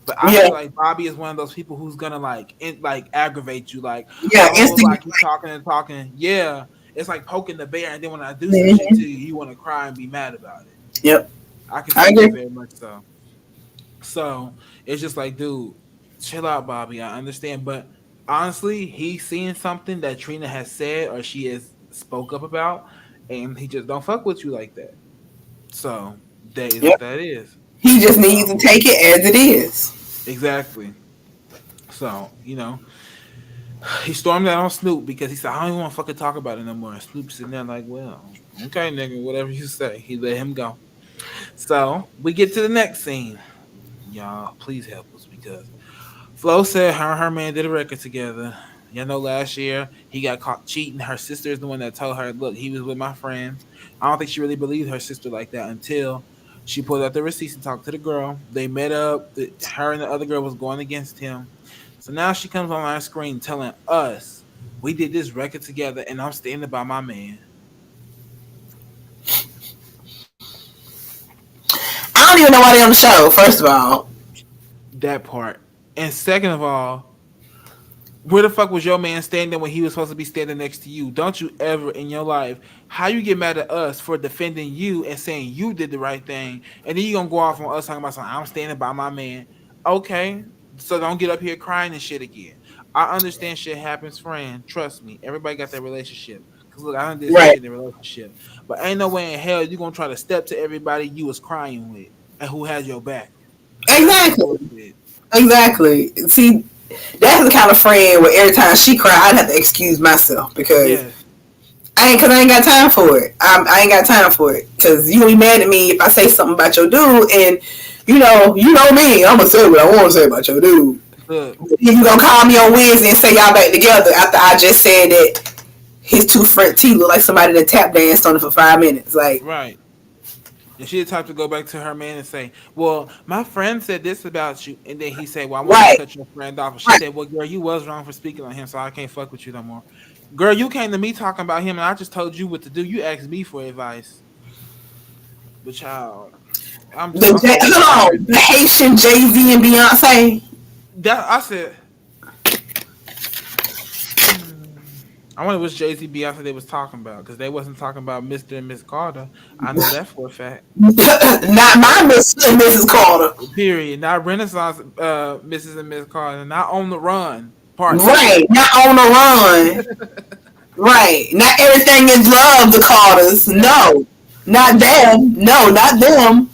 But I Yeah, feel like Bobby is one of those people who's gonna like aggravate you, like, yeah, oh, instinct. like you talking and talking. Yeah, it's like poking the bear, and then when I do some shit to Mhm. you, you want to cry and be mad about it. Yep, I can I see that agree. very much so. So it's just like, dude, chill out, Bobby. I understand, but honestly, he's seeing something that Trina has said or she has spoke up about, and he just don't fuck with you like that. So that is what Yep. that is. He just needs So to take it as it is. exactly. So he stormed out on Snoop because he said, I don't even want to fucking talk about it no more. And Snoop's sitting there like, well, okay, nigga, whatever you say. He let him go. So we get to the next scene. Y'all, please help us because Flo said her and her man did a record together. You know, last year he got caught cheating. Her sister is the one that told her, look, he was with my friends. I don't think she really believed her sister like that until she pulled out the receipts and talked to the girl. They met up. Her and the other girl was going against him. So now she comes on our screen telling us we did this record together and I'm standing by my man. I don't even know why they on the show. First of all, That part. And second of all, where the fuck was your man standing when he was supposed to be standing next to you? Don't you ever in your life, how you get mad at us for defending you and saying you did the right thing, and then you gonna go off on us talking about something, I'm standing by my man. Okay, so don't get up here crying and shit again. I understand shit happens, friend. Trust me, everybody got their relationship. Cause look, I done did some right? shit in a relationship, but ain't no way in hell you gonna try to step to everybody you was crying with and who had your back. That's some Exactly, bullshit. exactly. See, that's the kind of friend where every time she cry, I'd have to excuse myself because Yes, I ain't got time for it. I ain't got time for it because you gonna be mad at me if I say something about your dude, and you know me. I'm gonna say what I want to say about your dude. look, You gonna call me on Wednesday and say y'all back together after I just said that his two front teeth look like somebody that tap danced on it for 5 minutes. Like, right. And she the type to go back to her man and say, well, my friend said this about you. And then he said, well, I want you to right, cut your friend off. And she right, said, well, girl, you was wrong for speaking on him, so I can't fuck with you no more. Girl, you came to me talking about him, and I just told you what to do. You asked me for advice. But child, I'm so hold tired. on, the Haitian Jay Z and Beyonce. That I said, I wonder what Jay Z Beyonce they was talking about because they wasn't talking about Mr. and Miss Carter. I know that for a fact. Not my Mr. and Mrs. Carter. Period. Not Renaissance Mrs. and Miss Carter. Not on the run. Part two. Right, not on the run. Right, not everything is love. The Carters, no, not them. No, not them.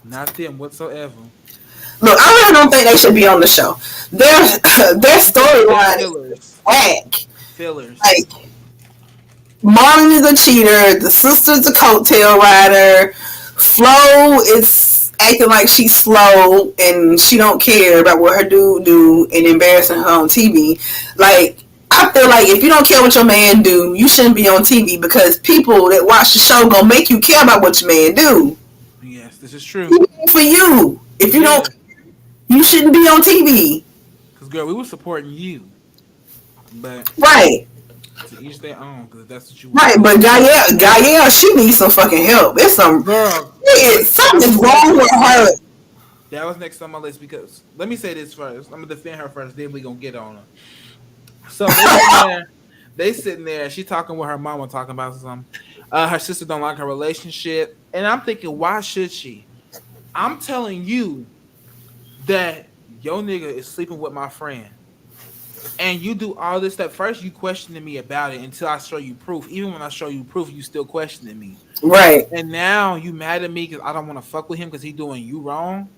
Not them whatsoever. Look, I really don't think they should be on the show. Their their They're storyline is fillers. whack. Fillers. Like, Marlon is a cheater. The sister's a coattail rider. Flo is acting like she's slow and she don't care about what her dude do and embarrassing her on TV. Like, I feel like if you don't care what your man do, you shouldn't be on TV because people that watch the show gonna make you care about what your man do. Yes, this is true. For you, if you don't, Yeah. you shouldn't be on TV. Because, girl, we were supporting you. But Right. To each their own, because that's what you Right, want. but Gael, she needs some fucking help. There's some, Girl, that something is was wrong next with on my her. list. That was next on my list because let me say this first. I'm gonna defend her first. Then we gonna get on her. So they sitting there. They sitting there. She talking with her mama, talking about something. Her sister don't like her relationship, and I'm thinking, why should she? I'm telling you that your nigga is sleeping with my friend, and you do all this stuff. First, you questioning me about it until I show you proof. Even when I show you proof, you still questioning me. Right. And now you mad at me because I don't want to fuck with him because he doing you wrong.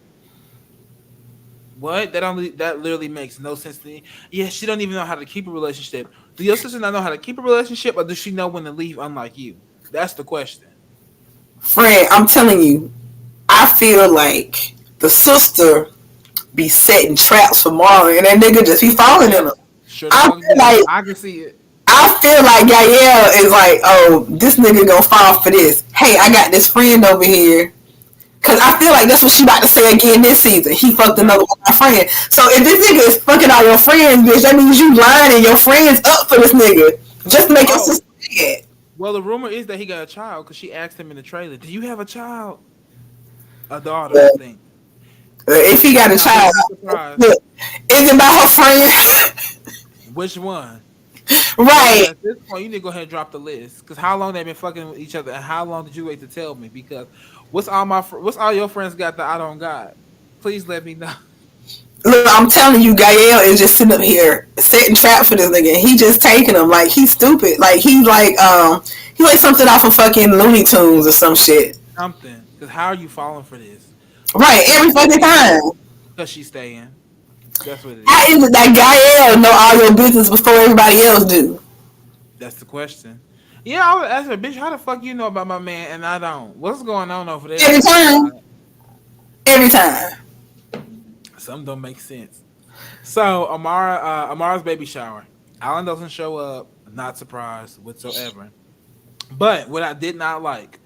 What? That literally makes no sense to me. Yeah, she don't even know how to keep a relationship. Do your sister not know how to keep a relationship, or does she know when to leave? Unlike you, that's the question. Friend, I'm telling you, I feel like the sister be setting traps for Marlon, and that nigga just be falling in Yep, them. sure the I fuck feel do. like I can see it. I feel like Gael is like, oh, this nigga gonna fall for this. Hey, I got this friend over here. Cause I feel like that's what she about to say again this season. He fucked another Right. one of my friends. So if this nigga is fucking all your friends, bitch, that means you lying and your friends up for this nigga. Just to make your Oh, sister mad. well, the rumor is that he got a child because she asked him in the trailer, "Do you have a child?" A daughter, I But, think. if he got a I child, wouldn't be surprised. look, is it about her friend? Which one? Because Right. at this point, you need to go ahead and drop the list. Because how long they been fucking with each other, and how long did you wait to tell me? Because what's all your friends got that I don't got? Please let me know. Look, I'm telling you, Gael is just sitting up here setting trap for this nigga. He just taking him like he's stupid. Like he like something off of fucking Looney Tunes or some shit. Something. Because how are you falling for this? Right, Because every she's fucking staying. time. Because she's staying. That's what it How is. is it that Gael know all your business before everybody else do? That's the question. Yeah, I would ask her, bitch, how the fuck you know about my man and I don't? What's going on over there on Every that time. side? Every time. Something don't make sense. So Amara's baby shower. Alan doesn't show up. Not surprised whatsoever. But what I did not like,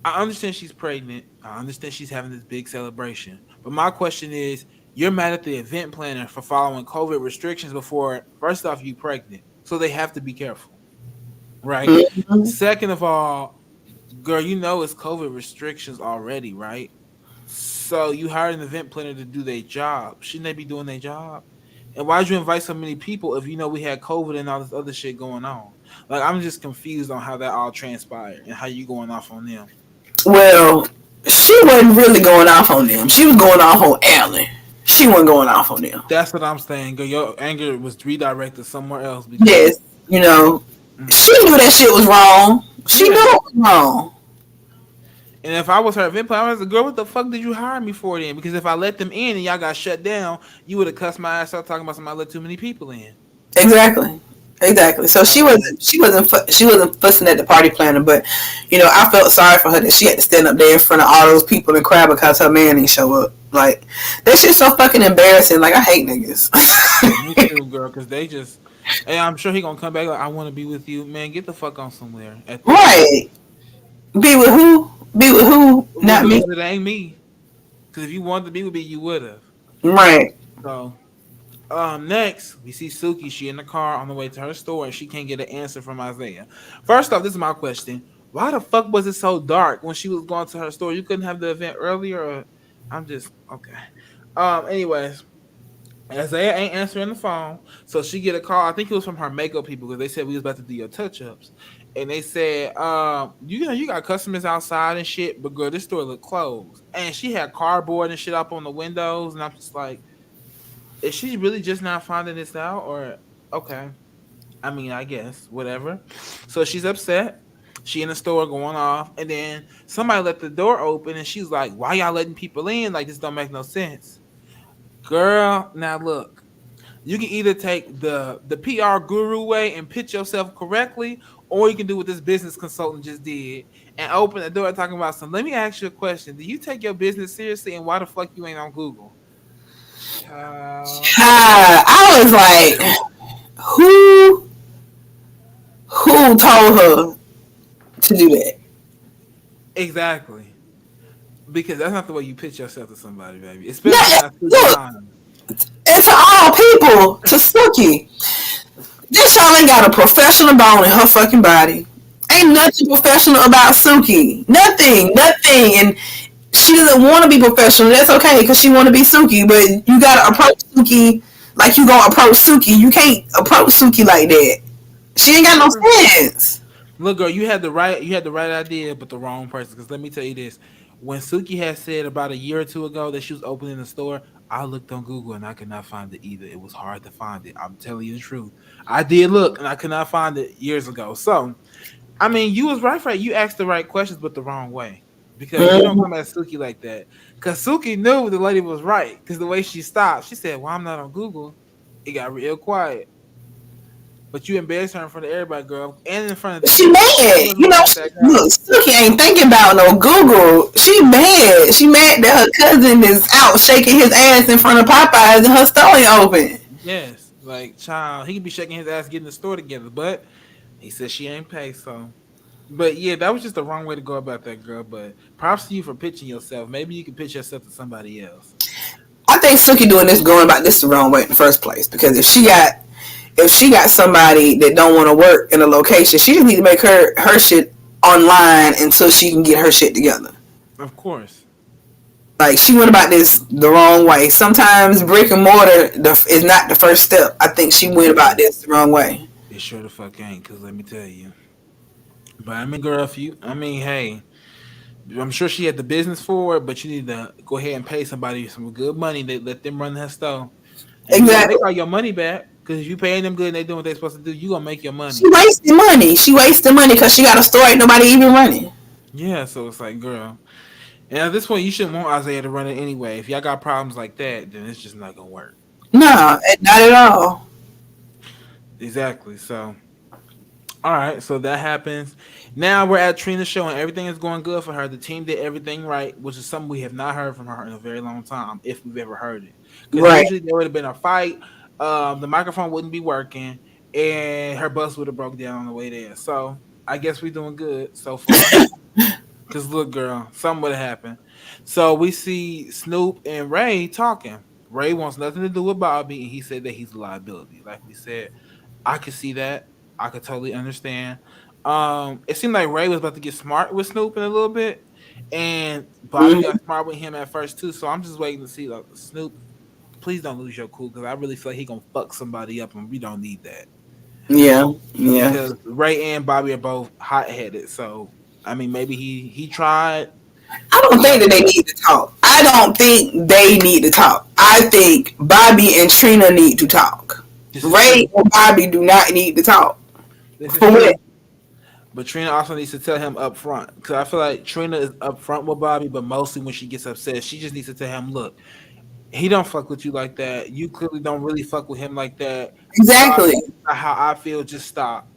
I understand she's pregnant. I understand she's having this big celebration. But my question is, you're mad at the event planner for following COVID restrictions before, first off, you pregnant. So they have to be careful. Right? Mm-hmm. Second of all, girl, you know it's COVID restrictions already, right? So you hired an event planner to do their job. Shouldn't they be doing their job? And why'd you invite so many people if you know we had COVID and all this other shit going on? Like I'm just confused on how that all transpired and how you going off on them. Well, she wasn't really going off on them. She was going off on Alan. She wasn't going off on them. That's what I'm saying. Girl, your anger was redirected somewhere else because Yes, you know, mm, she knew that shit was wrong. She knew yeah. it was wrong. And if I was her event planner, I was like, girl, what the fuck did you hire me for then? Because if I let them in and y'all got shut down, you would have cussed my ass out talking about somebody let too many people in. Exactly. Exactly. So she So wasn't fussing at the party planner, but I felt sorry for her that she had to stand up there in front of all those people and cry because her man didn't show up. Like that shit's so fucking embarrassing. Like I hate niggas. me too, girl, because they just. And I'm sure he gonna come back like I want to be with you, man. Get the fuck on somewhere at this point. Right. Be with who? Be with who? Well, Not me. because it ain't me. Because if you wanted to be with me, you would have. Right. So, next we see Suki. She in the car on the way to her store, and she can't get an answer from Isaiah. First off, this is my question: why the fuck was it so dark when she was going to her store? You couldn't have the event earlier. Or I'm just okay. Anyways, Isaiah ain't answering the phone, so she get a call. I think it was from her makeup people because they said we was about to do your touch ups, and they said, you know, you got customers outside and shit, but girl, this store looked closed, and she had cardboard and shit up on the windows, and I'm just like, is she really just not finding this out, or okay? I mean, I guess whatever. So she's upset. She in the store going off, and then somebody let the door open, and she's like, "Why y'all letting people in? Like this don't make no sense." Girl, now look, you can either take the PR guru way and pitch yourself correctly, or you can do what this business consultant just did and open the door talking about some. Let me ask you a question. Do you take your business seriously, and why the fuck you ain't on Google? Child. I was like, who told her to do that? Exactly. Because that's not the way you pitch yourself to somebody, baby. Especially Yeah, not through your look, mind. and to all people, to Snooki. This Charlene got a professional bone in her fucking body. Ain't nothing professional about Suki. Nothing, nothing. And she doesn't want to be professional. That's okay because she want to be Suki. But you gotta approach Suki like you gonna approach Suki. You can't approach Suki like that. She ain't got no sense. Look, girl, you had the right idea, but the wrong person. Because let me tell you this: when Suki had said about a year or two ago that she was opening the store, I looked on Google and I could not find it either. It was hard to find it. I'm telling you the truth. I did look and I could not find it years ago. So, I mean, you was right, right. You asked the right questions, but the wrong way. Because you don't Mm-hmm. come at Suki like that. Because Suki knew the lady was right. Because the way she stopped, she said, "Well, I'm not on Google." It got real quiet. But you embarrassed her in front of everybody, girl, and in front of the She kids. You mad. wasn't You gonna know, let she, that go. look, Suki ain't thinking about no Google. She mad. She mad that her cousin is out shaking his ass in front of Popeyes and her store ain't open. Yes, like child, he could be shaking his ass getting the store together, but he said she ain't pay. So, but yeah, that was just the wrong way to go about that, girl. But props to you for pitching yourself. Maybe you can pitch yourself to somebody else. I think Suki doing this going about this the wrong way in the first place because if she got somebody that don't want to work in a location, she just need to make her shit online until she can get her shit together. Of course, Like she went about this the wrong way. Sometimes brick and mortar is not the first step. I think she went about this the wrong way. it sure the fuck ain't. Cause let me tell you. But I mean, girl, if you, I mean, hey, I'm sure she had the business for it, but you need to go ahead and pay somebody some good money. That let them run that store, and you gonna Exactly. make all your money back. Cause if you paying them good and they doing what they supposed to do, you gonna make your She money. wasting money. She wasting money because she got a store ain't nobody even running. Yeah, so it's like, girl. And at this point, you shouldn't want Isaiah to run it anyway. If y'all got problems like that, then it's just not gonna work. No, not at all. Exactly. So, all right. So that happens. Now we're at Trina's show, and everything is going good for her. The team did everything right, which is something we have not heard from her in a very long time, if we've ever heard it. Because Right. usually there would have been a fight, the microphone wouldn't be working, and her bus would have broke down on the way there. So I guess we're doing good so far. Cause look, girl, something would have happened. So we see Snoop and Ray talking. Ray wants nothing to do with Bobby, and he said that he's a liability. Like we said, I could see that. I could totally understand. It seemed like Ray was about to get smart with Snoop in a little bit, and Bobby got Mm-hmm. smart with him at first too. So I'm just waiting to see, like, Snoop. Please don't lose your cool, because I really feel like he gonna fuck somebody up, and we don't need that. Yeah. Yeah. Because Ray and Bobby are both hot headed. So I mean, maybe he tried. I don't think But that they need to talk. I don't think they need to talk. I think Bobby and Trina need to talk. this is Ray true. and Bobby do not need to talk. This is For what? true. But Trina also needs to tell him up front. Because I feel like Trina is up front with Bobby, but mostly when she gets upset, she just needs to tell him, look, he don't fuck with you like that. You clearly don't really fuck with him like that. Bobby, Exactly. that's not how I feel. Just stop.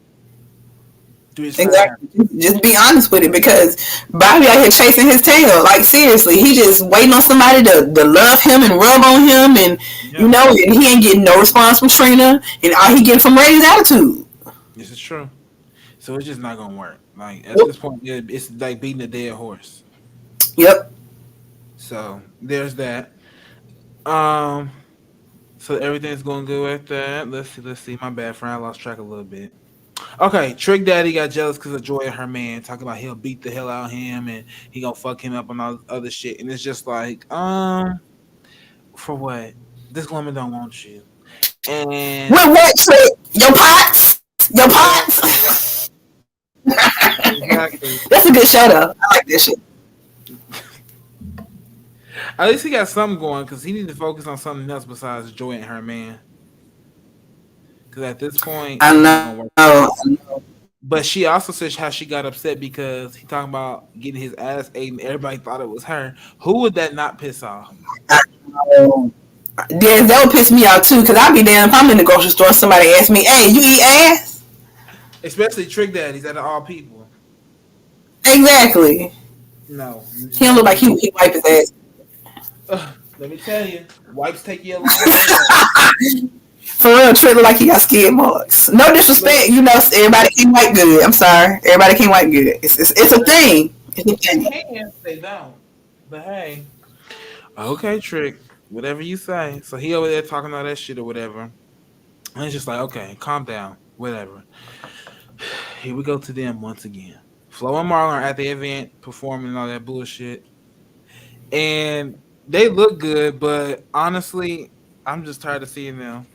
Do this for him. Exactly. Just be honest with it because Bobby out here chasing his tail. Like seriously, he just waiting on somebody to love him and rub on him, and Yeah, and he ain't getting no response from Trina, and all he getting from Ray's attitude. this is true. So it's just not gonna work. Like at Yep. this point, yeah, it's like beating a dead horse. Yep. So there's that. Um, so everything's going good with that. Let's see. Let's see. My bad, friend. I lost track a little bit. Okay, Trick Daddy got jealous because of Joy and her man talking about he'll beat the hell out of him and he gonna fuck him up and all this other shit. And it's just like, for what? This woman don't want you. And With what trick? Your pots? Your yeah, pots? exactly. That's a good show though. I like this shit. At least he got something going because he need to focus on something else besides Joy and her man. Because at this point, I it's not gonna work know. out. I know. But she also said how she got upset because he talking about getting his ass ate and everybody thought it was her. Who would that not piss off? I know. Yeah, that would piss me off too, cause I'd be damn if I'm in the grocery store and somebody asks me, "Hey, you eat ass?" Especially Trick Daddies out of all people. Exactly. No, He don't look like no. he wipe his ass. Let me tell you, wipes take you a long way, baby. For real, Trey look like he got skid marks. No disrespect, Look, everybody can't wipe good. I'm sorry, everybody can't wipe good. It's a thing. It's a they thing. can, they don't. But hey, okay, Trick, whatever you say. So he over there talking all that shit or whatever. And it's just like, okay, calm down. Whatever. Here we go to them once again. Flo and Marlon are at the event performing and all that bullshit. And they look good, but honestly, I'm just tired of seeing them.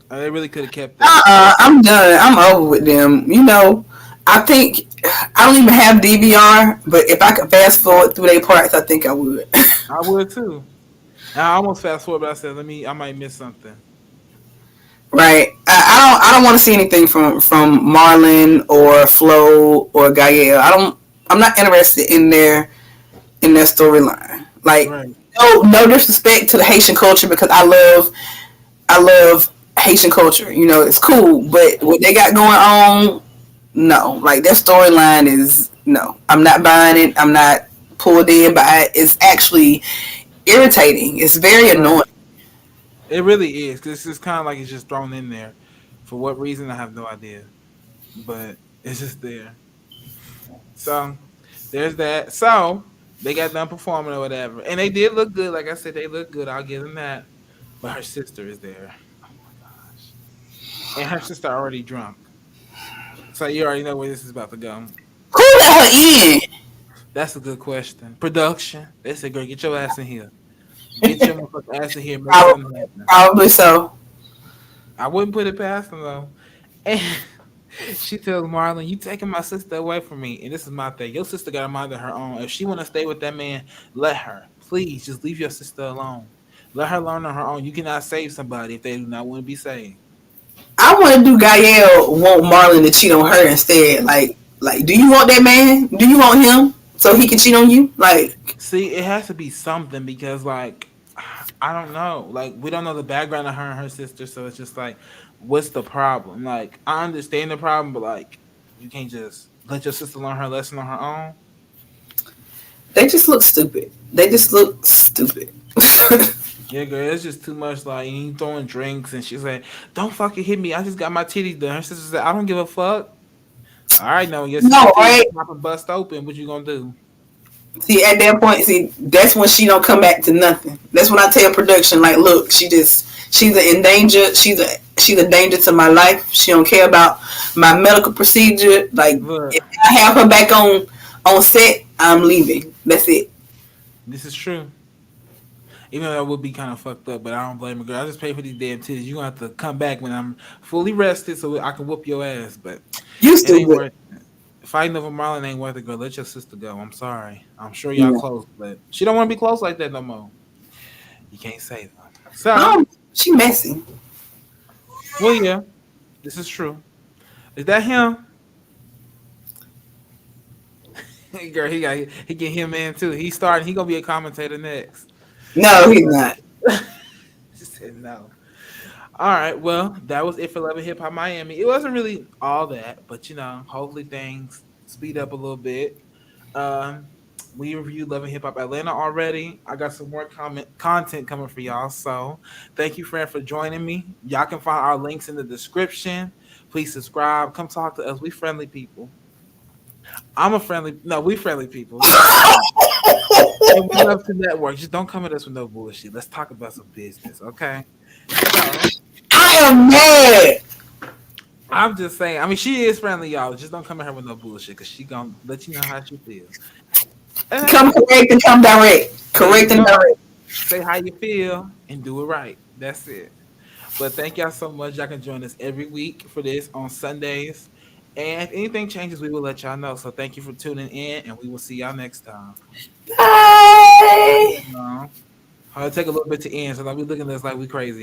They really could have kept that. I'm done. I'm over with them. I think I don't even have DVR, but if I could fast forward through their parts, I think I would. I would too. And I almost fast forward, but I said, I might miss something. Right. I don't want to see anything from Marlon or Flo or Gael. I'm not interested in their storyline. Like, Right. no disrespect to the Haitian culture, because I love Haitian culture. It's cool, but what they got going on, no. Like, their storyline is no. I'm not buying it. I'm not pulled in by it. It's actually irritating. It's very Right. annoying. It really is. 'Cause it's just kind of like it's just thrown in there. For what reason, I have no idea. But it's just there. So there's that. So they got done performing or whatever. And they did look good. Like I said, they look good. I'll give them that. But her sister is there. Oh my gosh. And her sister already drunk. So you already know where this is about to go. Who let her in? That's a good question. Production. They said, girl, get your ass in here. Get your motherfucking ass in here and make something happen. Probably so. I wouldn't put it past them though. And she tells Marlon, "You taking my sister away from me." And this is my thing: your sister got a mind of her own. If she want to stay with that man, let her. Please, just leave your sister alone. Let her learn on her own. You cannot save somebody if they do not want to be saved. I want to do Gael want Marlon to cheat on her instead. Like, do you want that man? Do you want him so he can cheat on you? Like, See, it has to be something because, like, I don't know. Like, we don't know the background of her and her sister, so it's just like, what's the problem? Like, I understand the problem, but like, you can't just let your sister learn her lesson on her own. they just look stupid. They just look stupid. Yeah, girl, it's just too much. Like, you throwing drinks, and she's like, "Don't fucking hit me. I just got my titties done." Her sister said, "I don't give a fuck." All right, now your sister No, titties right? pop and bust open. What you gonna do? See, at that point, that's when she don't come back to nothing. That's when I tell production, like, look, she's an in danger. She's a danger to my life. She don't care about my medical procedure. Like, Look, if I have her back on set, I'm leaving. That's it. this is true. Even though that would be kind of fucked up, but I don't blame her, girl. I just pay for these damn titties. You gonna have to come back when I'm fully rested so I can whoop your ass. But You it ain't stupid. worth it. Fighting over Marlon ain't worth it, girl. Let your sister go. I'm sorry. I'm sure y'all Yeah. close, but she don't want to be close like that no more. You can't say that. So, Oh, she messy. well, yeah, this is true. Is that him? Girl, he get him in too. He starting. He gonna be a commentator next. No, he's not. She said no. All right. Well, that was it for Love and Hip Hop Miami. It wasn't really all that, but hopefully things speed up a little bit. Um, we reviewed Love and Hip Hop Atlanta already. I got some more content coming for y'all. So thank you, friend, for joining me. Y'all can find our links in the description. Please subscribe. Come talk to us. We friendly people. I'm a friendly. No, we friendly people. Let's just say that. And we love to network. Just don't come at us with no bullshit. Let's talk about some business, okay? So I am mad. I'm just saying. I mean, she is friendly, y'all. Just don't come at her with no bullshit, cause she gonna let you know how she feels. And that's Come it. correct and come direct. There you Correct and go. direct. Say how you feel and do it right. That's it. But thank y'all so much. Y'all can join us every week for this on Sundays. And if anything changes, we will let y'all know. So thank you for tuning in, and we will see y'all next time. Bye. No. I'll take a little bit to end, so I'll be looking at us like we crazy.